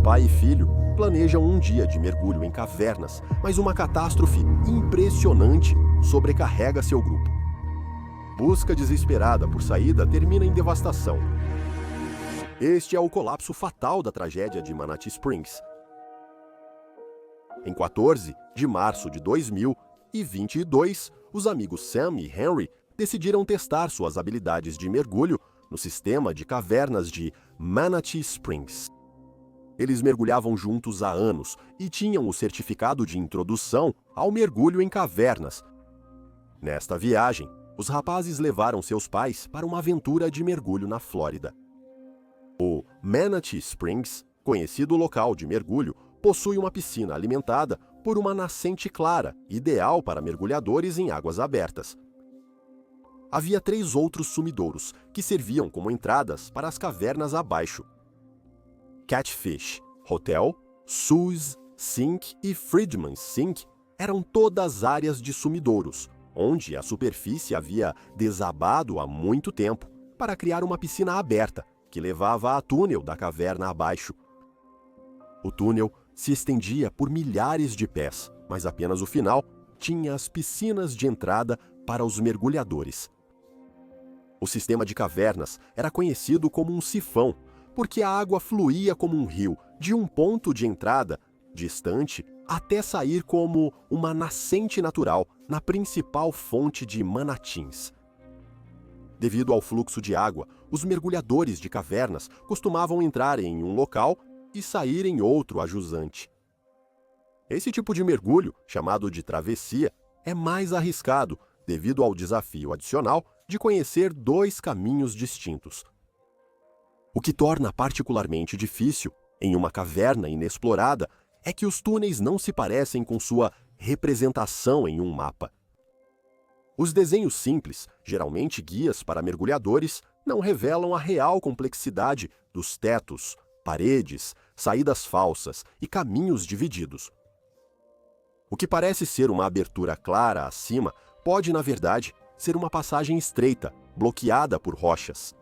pai e filho planejam um dia de mergulho em cavernas, mas uma catástrofe impressionante sobrecarrega seu grupo. Busca desesperada por saída termina em devastação. Este é o colapso fatal da tragédia de Manatee Springs. Em 14 de março de 2022, os amigos Sam e Henry decidiram testar suas habilidades de mergulho no sistema de cavernas de Manatee Springs. Eles mergulhavam juntos há anos e tinham o certificado de introdução ao mergulho em cavernas. Nesta viagem, os rapazes levaram seus pais para uma aventura de mergulho na Flórida. O Manatee Springs, conhecido local de mergulho, possui uma piscina alimentada por uma nascente clara, ideal para mergulhadores em águas abertas. Havia 3 outros sumidouros que serviam como entradas para as cavernas abaixo: Catfish, Hotel, Sue's Sink e Friedman's Sink eram todas áreas de sumidouros, onde a superfície havia desabado há muito tempo para criar uma piscina aberta que levava a túnel da caverna abaixo. O túnel se estendia por milhares de pés, mas apenas o final tinha as piscinas de entrada para os mergulhadores. O sistema de cavernas era conhecido como um sifão, porque a água fluía como um rio de um ponto de entrada distante até sair como uma nascente natural na principal fonte de Manatins. Devido ao fluxo de água, os mergulhadores de cavernas costumavam entrar em um local e sair em outro a jusante. Esse tipo de mergulho, chamado de travessia, é mais arriscado devido ao desafio adicional de conhecer 2 caminhos distintos. O que torna particularmente difícil, em uma caverna inexplorada, é que os túneis não se parecem com sua representação em um mapa. Os desenhos simples, geralmente guias para mergulhadores, não revelam a real complexidade dos tetos, paredes, saídas falsas e caminhos divididos. O que parece ser uma abertura clara acima pode, na verdade, ser uma passagem estreita, bloqueada por rochas.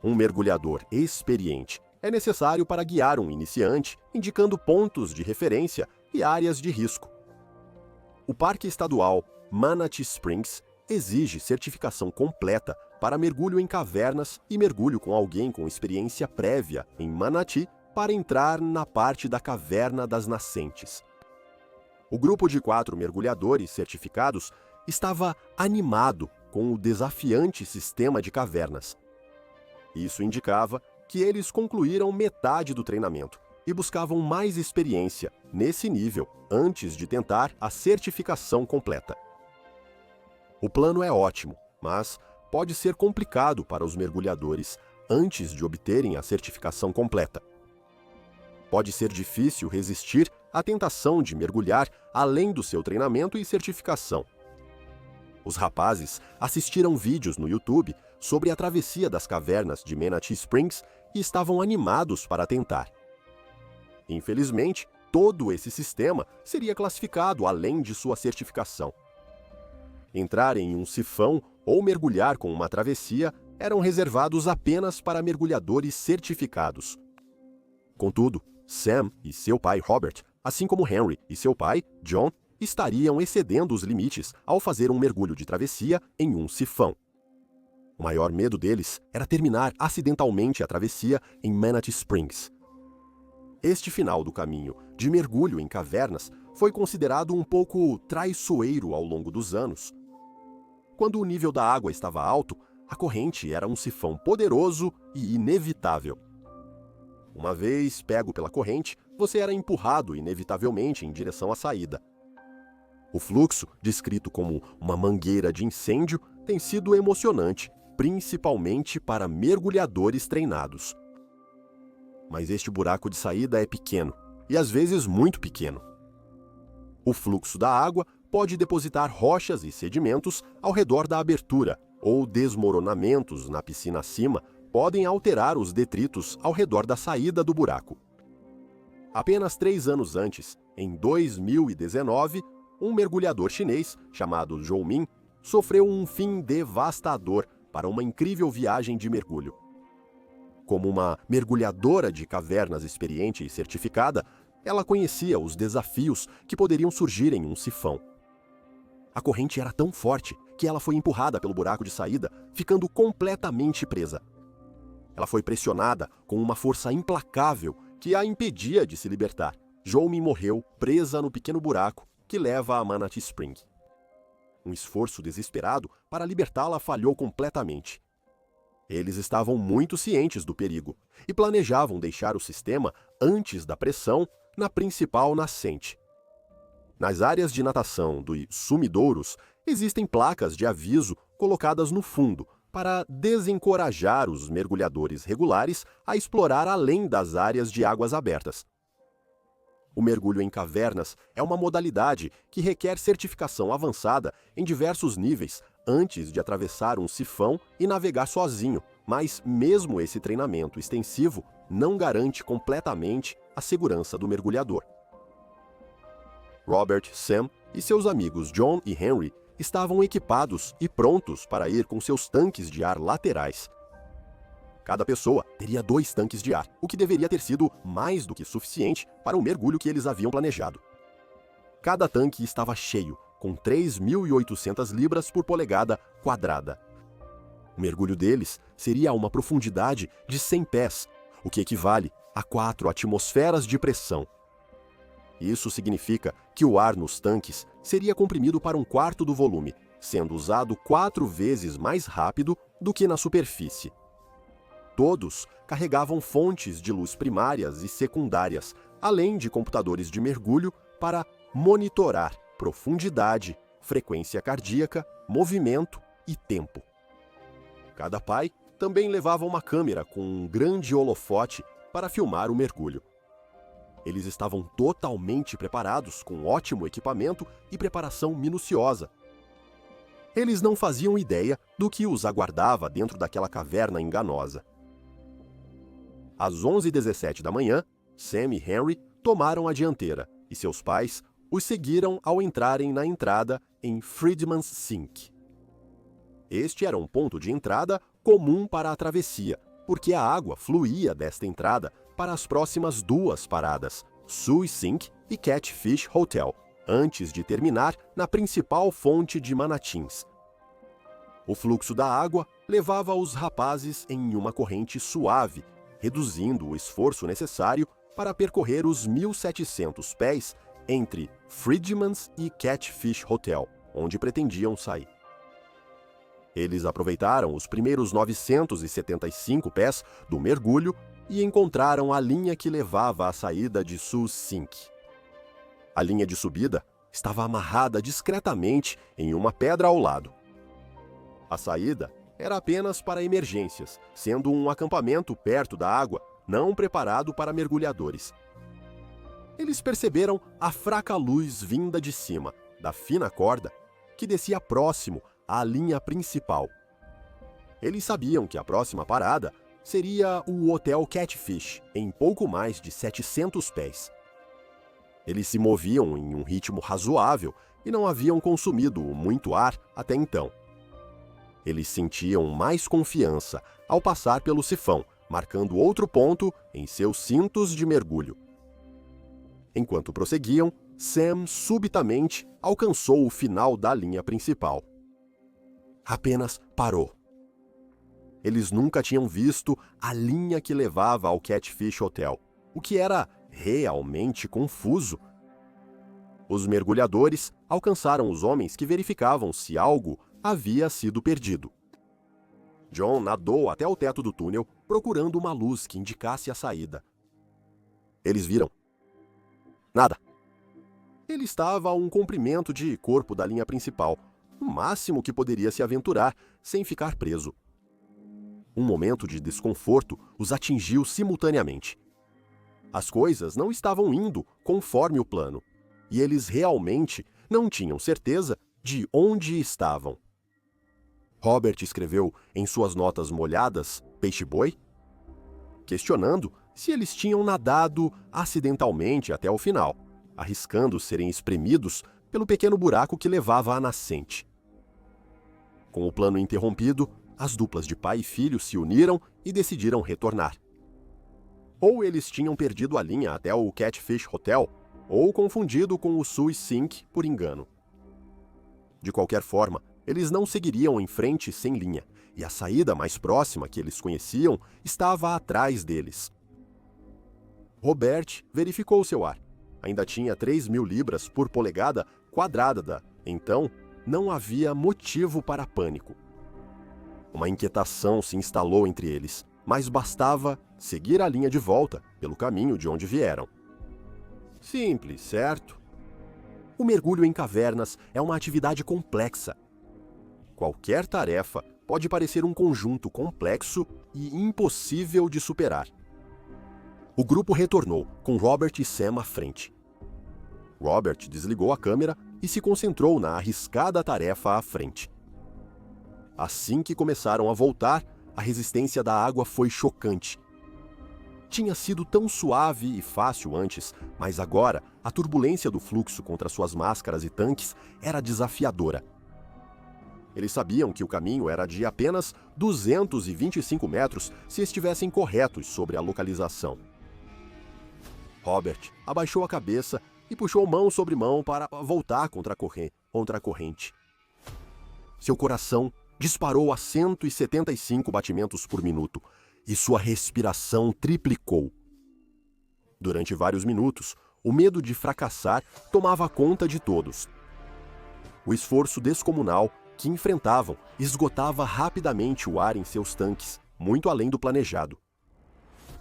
Um mergulhador experiente é necessário para guiar um iniciante, indicando pontos de referência e áreas de risco. O Parque Estadual Manatee Springs exige certificação completa para mergulho em cavernas e mergulho com alguém com experiência prévia em Manatee para entrar na parte da Caverna das Nascentes. O grupo de 4 mergulhadores certificados estava animado com o desafiante sistema de cavernas. Isso indicava que eles concluíram metade do treinamento e buscavam mais experiência nesse nível antes de tentar a certificação completa. O plano é ótimo, mas pode ser complicado para os mergulhadores antes de obterem a certificação completa. Pode ser difícil resistir à tentação de mergulhar além do seu treinamento e certificação. Os rapazes assistiram vídeos no YouTube sobre a travessia das cavernas de Manatee Springs e estavam animados para tentar. Infelizmente, todo esse sistema seria classificado além de sua certificação. Entrar em um sifão ou mergulhar com uma travessia eram reservados apenas para mergulhadores certificados. Contudo, Sam e seu pai Robert, assim como Henry e seu pai John, estariam excedendo os limites ao fazer um mergulho de travessia em um sifão. O maior medo deles era terminar acidentalmente a travessia em Manatee Springs. Este final do caminho de mergulho em cavernas foi considerado um pouco traiçoeiro ao longo dos anos. Quando o nível da água estava alto, a corrente era um sifão poderoso e inevitável. Uma vez pego pela corrente, você era empurrado inevitavelmente em direção à saída. O fluxo, descrito como uma mangueira de incêndio, tem sido emocionante, principalmente para mergulhadores treinados. Mas este buraco de saída é pequeno, e às vezes muito pequeno. O fluxo da água pode depositar rochas e sedimentos ao redor da abertura, ou desmoronamentos na piscina acima podem alterar os detritos ao redor da saída do buraco. Apenas 3 anos antes, em 2019, um mergulhador chinês, chamado Zhou Min, sofreu um fim devastador para uma incrível viagem de mergulho. Como uma mergulhadora de cavernas experiente e certificada, ela conhecia os desafios que poderiam surgir em um sifão. A corrente era tão forte que ela foi empurrada pelo buraco de saída, ficando completamente presa. Ela foi pressionada com uma força implacável que a impedia de se libertar. Jomi morreu presa no pequeno buraco que leva a Manatee Spring. Um esforço desesperado para libertá-la falhou completamente. Eles estavam muito cientes do perigo e planejavam deixar o sistema antes da pressão na principal nascente. Nas áreas de natação dos sumidouros, existem placas de aviso colocadas no fundo para desencorajar os mergulhadores regulares a explorar além das áreas de águas abertas. O mergulho em cavernas é uma modalidade que requer certificação avançada em diversos níveis antes de atravessar um sifão e navegar sozinho, mas mesmo esse treinamento extensivo não garante completamente a segurança do mergulhador. Robert, Sam e seus amigos John e Henry estavam equipados e prontos para ir com seus tanques de ar laterais. Cada pessoa teria 2 tanques de ar, o que deveria ter sido mais do que suficiente para o mergulho que eles haviam planejado. Cada tanque estava cheio, com 3.800 libras por polegada quadrada. O mergulho deles seria a uma profundidade de 100 pés, o que equivale a 4 atmosferas de pressão. Isso significa que o ar nos tanques seria comprimido para 1/4 do volume, sendo usado 4 vezes mais rápido do que na superfície. Todos carregavam fontes de luz primárias e secundárias, além de computadores de mergulho para monitorar profundidade, frequência cardíaca, movimento e tempo. Cada pai também levava uma câmera com um grande holofote para filmar o mergulho. Eles estavam totalmente preparados, com ótimo equipamento e preparação minuciosa. Eles não faziam ideia do que os aguardava dentro daquela caverna enganosa. Às 11h17 da manhã, Sam e Henry tomaram a dianteira e seus pais os seguiram ao entrarem na entrada em Freedman's Sink. Este era um ponto de entrada comum para a travessia, porque a água fluía desta entrada para as próximas 2 paradas, Sioux Sink e Catfish Hotel, antes de terminar na principal fonte de Manatins. O fluxo da água levava os rapazes em uma corrente suave, reduzindo o esforço necessário para percorrer os 1.700 pés entre Freedman's e Catfish Hotel, onde pretendiam sair. Eles aproveitaram os primeiros 975 pés do mergulho e encontraram a linha que levava à saída de Sioux Sink. A linha de subida estava amarrada discretamente em uma pedra ao lado. A saída era apenas para emergências, sendo um acampamento perto da água, não preparado para mergulhadores. Eles perceberam a fraca luz vinda de cima, da fina corda, que descia próximo à linha principal. Eles sabiam que a próxima parada seria o Hotel Catfish, em pouco mais de 700 pés. Eles se moviam em um ritmo razoável e não haviam consumido muito ar até então. Eles sentiam mais confiança ao passar pelo sifão, marcando outro ponto em seus cintos de mergulho. Enquanto prosseguiam, Sam subitamente alcançou o final da linha principal. Apenas parou. Eles nunca tinham visto a linha que levava ao Catfish Hotel, o que era realmente confuso. Os mergulhadores alcançaram os homens que verificavam se algo havia sido perdido. John nadou até o teto do túnel, procurando uma luz que indicasse a saída. Eles viram. Nada. Ele estava a um comprimento de corpo da linha principal, o máximo que poderia se aventurar sem ficar preso. Um momento de desconforto os atingiu simultaneamente. As coisas não estavam indo conforme o plano, e eles realmente não tinham certeza de onde estavam. Robert escreveu em suas notas molhadas peixe-boi, questionando se eles tinham nadado acidentalmente até o final, arriscando serem espremidos pelo pequeno buraco que levava à nascente. Com o plano interrompido, as duplas de pai e filho se uniram e decidiram retornar. Ou eles tinham perdido a linha até o Catfish Hotel, ou confundido com o Sioux Sink por engano. De qualquer forma, eles não seguiriam em frente sem linha, e a saída mais próxima que eles conheciam estava atrás deles. Robert verificou seu ar. Ainda tinha 3.000 libras por polegada quadrada, então não havia motivo para pânico. Uma inquietação se instalou entre eles, mas bastava seguir a linha de volta pelo caminho de onde vieram. Simples, certo? O mergulho em cavernas é uma atividade complexa. Qualquer tarefa pode parecer um conjunto complexo e impossível de superar. O grupo retornou, com Robert e Sam à frente. Robert desligou a câmera e se concentrou na arriscada tarefa à frente. Assim que começaram a voltar, a resistência da água foi chocante. Tinha sido tão suave e fácil antes, mas agora a turbulência do fluxo contra suas máscaras e tanques era desafiadora. Eles sabiam que o caminho era de apenas 225 metros se estivessem corretos sobre a localização. Robert abaixou a cabeça e puxou mão sobre mão para voltar contra a corrente. Seu coração disparou a 175 batimentos por minuto e sua respiração triplicou. Durante vários minutos, o medo de fracassar tomava conta de todos. O esforço descomunal que enfrentavam esgotava rapidamente o ar em seus tanques, muito além do planejado.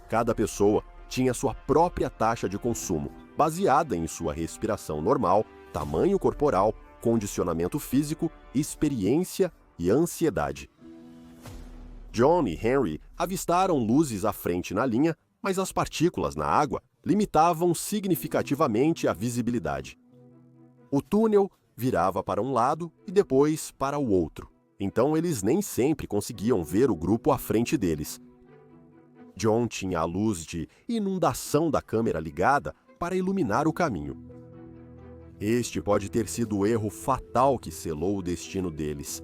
Cada pessoa tinha sua própria taxa de consumo, baseada em sua respiração normal, tamanho corporal, condicionamento físico, experiência e ansiedade. John e Henry avistaram luzes à frente na linha, mas as partículas na água limitavam significativamente a visibilidade. O túnel virava para um lado e depois para o outro, então eles nem sempre conseguiam ver o grupo à frente deles. John tinha a luz de inundação da câmera ligada para iluminar o caminho. Este pode ter sido o erro fatal que selou o destino deles.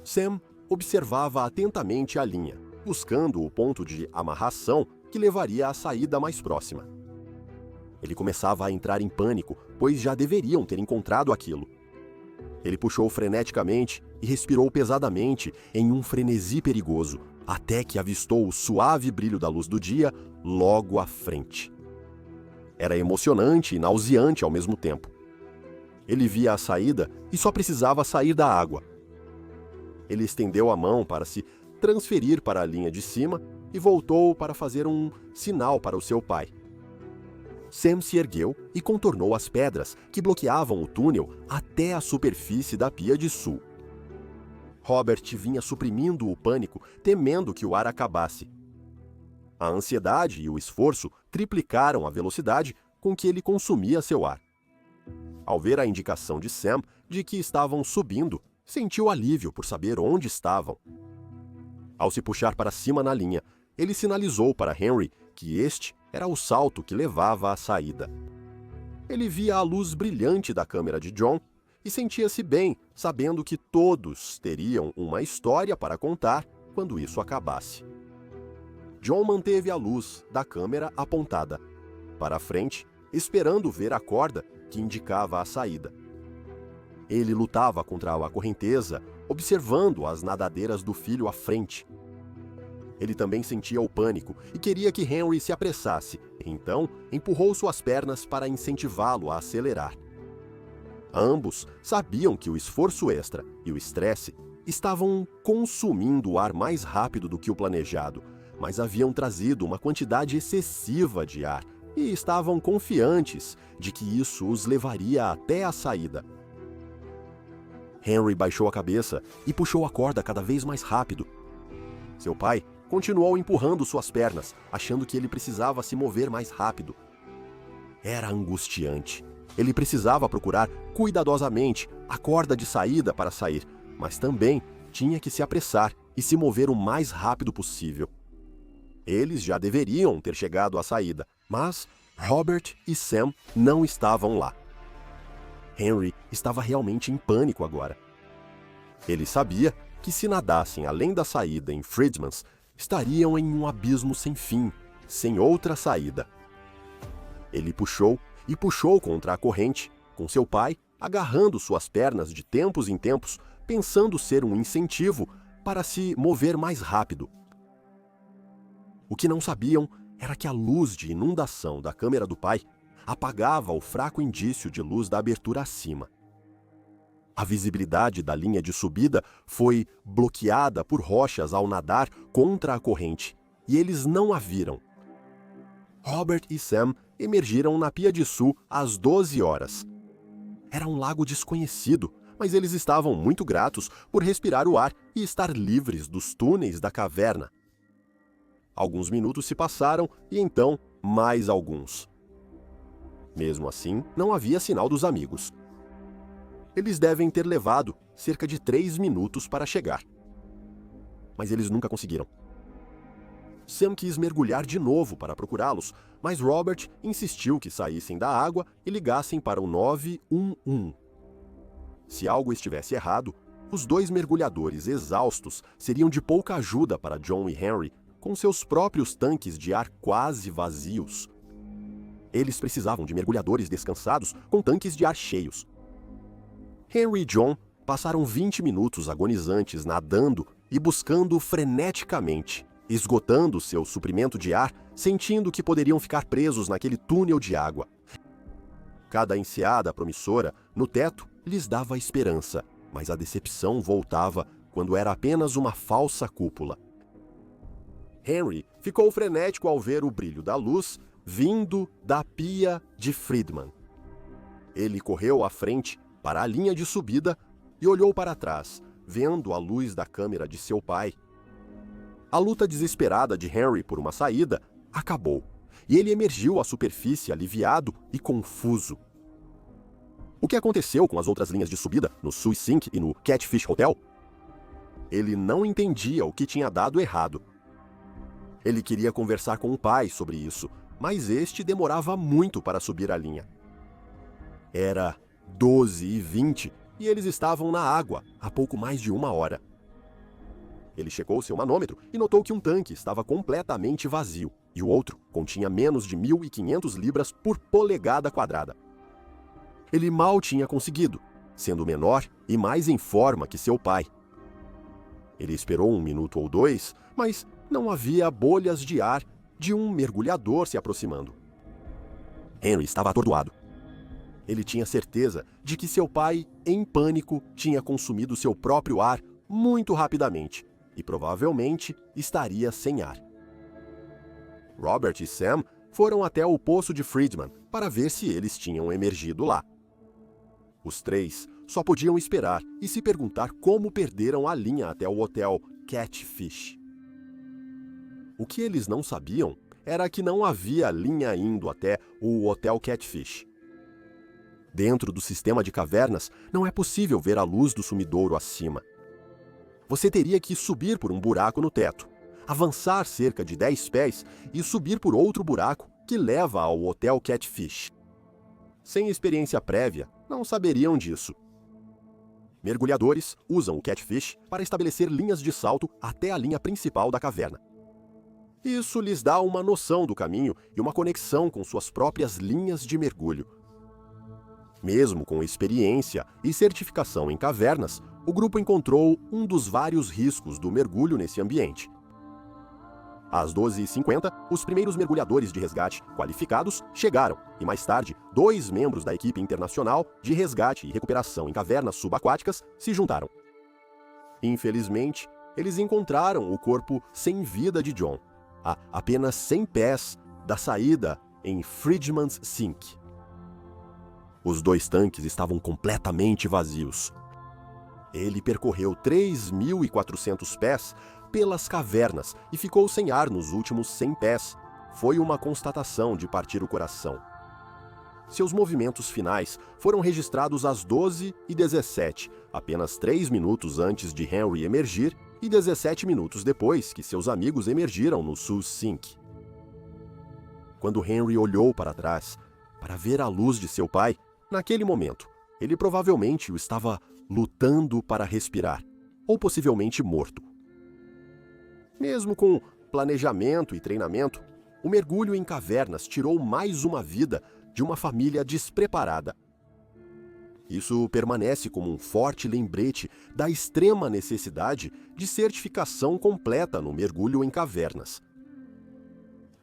Sam observava atentamente a linha, buscando o ponto de amarração que levaria à saída mais próxima. Ele começava a entrar em pânico, pois já deveriam ter encontrado aquilo. Ele puxou freneticamente e respirou pesadamente em um frenesi perigoso, até que avistou o suave brilho da luz do dia logo à frente. Era emocionante e nauseante ao mesmo tempo. Ele via a saída e só precisava sair da água. Ele estendeu a mão para se transferir para a linha de cima e voltou para fazer um sinal para o seu pai. Sam se ergueu e contornou as pedras que bloqueavam o túnel até a superfície da pia de sul. Robert vinha suprimindo o pânico, temendo que o ar acabasse. A ansiedade e o esforço triplicaram a velocidade com que ele consumia seu ar. Ao ver a indicação de Sam de que estavam subindo, sentiu alívio por saber onde estavam. Ao se puxar para cima na linha, ele sinalizou para Henry que este era o salto que levava à saída. Ele via a luz brilhante da câmera de John e sentia-se bem, sabendo que todos teriam uma história para contar quando isso acabasse. John manteve a luz da câmera apontada para a frente, esperando ver a corda que indicava a saída. Ele lutava contra a correnteza, observando as nadadeiras do filho à frente. Ele também sentia o pânico e queria que Henry se apressasse, então empurrou suas pernas para incentivá-lo a acelerar. Ambos sabiam que o esforço extra e o estresse estavam consumindo o ar mais rápido do que o planejado, mas haviam trazido uma quantidade excessiva de ar e estavam confiantes de que isso os levaria até a saída. Henry baixou a cabeça e puxou a corda cada vez mais rápido. Seu pai continuou empurrando suas pernas, achando que ele precisava se mover mais rápido. Era angustiante. Ele precisava procurar cuidadosamente a corda de saída para sair, mas também tinha que se apressar e se mover o mais rápido possível. Eles já deveriam ter chegado à saída, mas Robert e Sam não estavam lá. Henry estava realmente em pânico agora. Ele sabia que se nadassem além da saída em Freedman's, estariam em um abismo sem fim, sem outra saída. Ele puxou e puxou contra a corrente, com seu pai agarrando suas pernas de tempos em tempos, pensando ser um incentivo para se mover mais rápido. O que não sabiam era que a luz de inundação da câmera do pai apagava o fraco indício de luz da abertura acima. A visibilidade da linha de subida foi bloqueada por rochas ao nadar contra a corrente, e eles não a viram. Robert e Sam emergiram na Pia de Sul às 12 horas. Era um lago desconhecido, mas eles estavam muito gratos por respirar o ar e estar livres dos túneis da caverna. Alguns minutos se passaram e então mais alguns. Mesmo assim, não havia sinal dos amigos. Eles devem ter levado cerca de 3 minutos para chegar. Mas eles nunca conseguiram. Sam quis mergulhar de novo para procurá-los, mas Robert insistiu que saíssem da água e ligassem para o 911. Se algo estivesse errado, os 2 mergulhadores exaustos seriam de pouca ajuda para John e Henry, com seus próprios tanques de ar quase vazios. Eles precisavam de mergulhadores descansados com tanques de ar cheios. Henry e John passaram 20 minutos agonizantes nadando e buscando freneticamente, esgotando seu suprimento de ar, sentindo que poderiam ficar presos naquele túnel de água. Cada enseada promissora no teto lhes dava esperança, mas a decepção voltava quando era apenas uma falsa cúpula. Henry ficou frenético ao ver o brilho da luz vindo da pia de Freedman. Ele correu à frente para a linha de subida e olhou para trás, vendo a luz da câmera de seu pai. A luta desesperada de Henry por uma saída acabou, e ele emergiu à superfície aliviado e confuso. O que aconteceu com as outras linhas de subida no Sui Sink e no Catfish Hotel? Ele não entendia o que tinha dado errado. Ele queria conversar com o pai sobre isso, mas este demorava muito para subir a linha. Era 12h20 e eles estavam na água há pouco mais de 1 hora. Ele checou seu manômetro e notou que um tanque estava completamente vazio e o outro continha menos de 1.500 libras por polegada quadrada. Ele mal tinha conseguido, sendo menor e mais em forma que seu pai. Ele esperou 1 minuto ou 2, mas não havia bolhas de ar de um mergulhador se aproximando. Henry estava atordoado. Ele tinha certeza de que seu pai, em pânico, tinha consumido seu próprio ar muito rapidamente e provavelmente estaria sem ar. Robert e Sam foram até o poço de Freedman para ver se eles tinham emergido lá. Os 3 só podiam esperar e se perguntar como perderam a linha até o hotel Catfish. O que eles não sabiam era que não havia linha indo até o hotel Catfish. Dentro do sistema de cavernas, não é possível ver a luz do sumidouro acima. Você teria que subir por um buraco no teto, avançar cerca de 10 pés e subir por outro buraco que leva ao hotel Catfish. Sem experiência prévia, não saberiam disso. Mergulhadores usam o Catfish para estabelecer linhas de salto até a linha principal da caverna. Isso lhes dá uma noção do caminho e uma conexão com suas próprias linhas de mergulho. Mesmo com experiência e certificação em cavernas, o grupo encontrou um dos vários riscos do mergulho nesse ambiente. Às 12h50, os primeiros mergulhadores de resgate qualificados chegaram e, mais tarde, 2 membros da equipe internacional de resgate e recuperação em cavernas subaquáticas se juntaram. Infelizmente, eles encontraram o corpo sem vida de John, a apenas 100 pés da saída em Freedman's Sink. Os 2 tanques estavam completamente vazios. Ele percorreu 3.400 pés pelas cavernas e ficou sem ar nos últimos 100 pés. Foi uma constatação de partir o coração. Seus movimentos finais foram registrados às 12h17, apenas 3 minutos antes de Henry emergir e 17 minutos depois que seus amigos emergiram no Sui Sink. Quando Henry olhou para trás para ver a luz de seu pai, naquele momento, ele provavelmente o estava lutando para respirar. ou possivelmente morto. Mesmo com planejamento e treinamento, o mergulho em cavernas tirou mais uma vida de uma família despreparada. Isso permanece como um forte lembrete da extrema necessidade de certificação completa no mergulho em cavernas.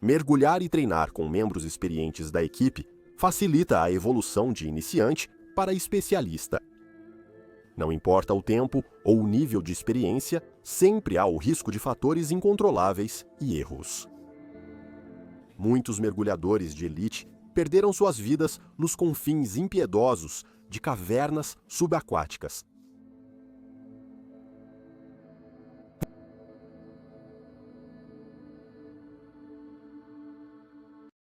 Mergulhar e treinar com membros experientes da equipe facilita a evolução de iniciante para especialista. Não importa o tempo ou o nível de experiência, sempre há o risco de fatores incontroláveis e erros. Muitos mergulhadores de elite perderam suas vidas nos confins impiedosos de cavernas subaquáticas.